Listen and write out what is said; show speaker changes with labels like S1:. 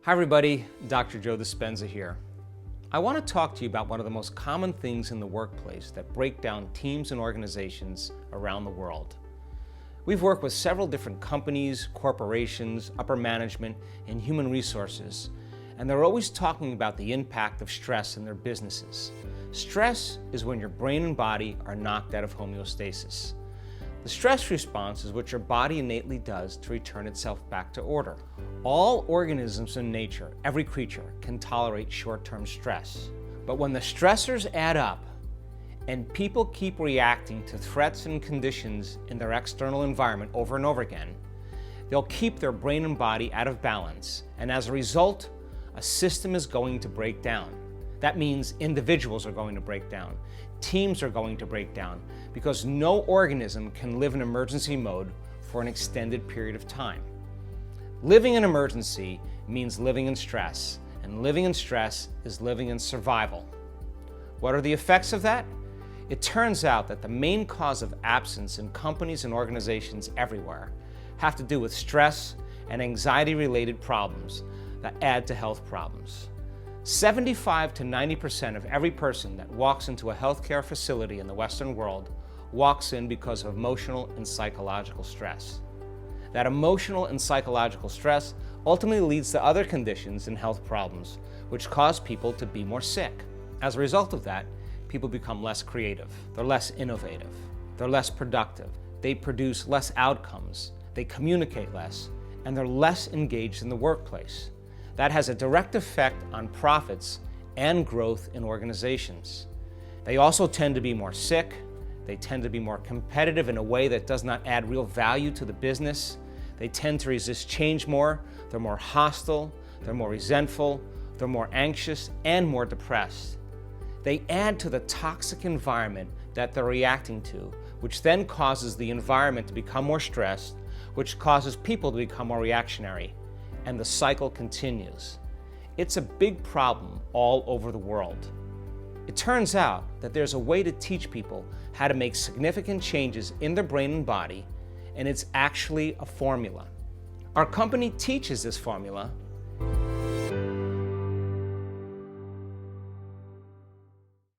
S1: Hi everybody, Dr. Joe Dispenza here. I want to talk to you about one of the most common things in the workplace that break down teams and organizations around the world. We've worked with several different companies, corporations, upper management, and human resources, and they're always talking about the impact of stress in their businesses. Stress is when your brain and body are knocked out of homeostasis. The stress response is what your body innately does to return itself back to order. All organisms in nature, every creature, can tolerate short-term stress. But when the stressors add up and people keep reacting to threats and conditions in their external environment over and over again, they'll keep their brain and body out of balance, and as a result, a system is going to break down. That means individuals are going to break down. Teams are going to break down because no organism can live in emergency mode for an extended period of time. Living in emergency means living in stress, and living in stress is living in survival. What are the effects of that? It turns out that the main cause of absence in companies and organizations everywhere have to do with stress and anxiety-related problems that add to health problems. 75 to 90% of every person that walks into a healthcare facility in the Western world walks in because of emotional and psychological stress. That emotional and psychological stress ultimately leads to other conditions and health problems, which cause people to be more sick. As a result of that, people become less creative, they're less innovative, they're less productive, they produce less outcomes, they communicate less, and they're less engaged in the workplace. That has a direct effect on profits and growth in organizations. They also tend to be more sick. They tend to be more competitive in a way that does not add real value to the business. They tend to resist change more. They're more hostile. They're more resentful. They're more anxious and more depressed. They add to the toxic environment that they're reacting to, which then causes the environment to become more stressed, which causes people to become more reactionary. And the cycle continues. It's a big problem all over the world. It turns out that there's a way to teach people how to make significant changes in their brain and body, and it's actually a formula. Our company teaches this formula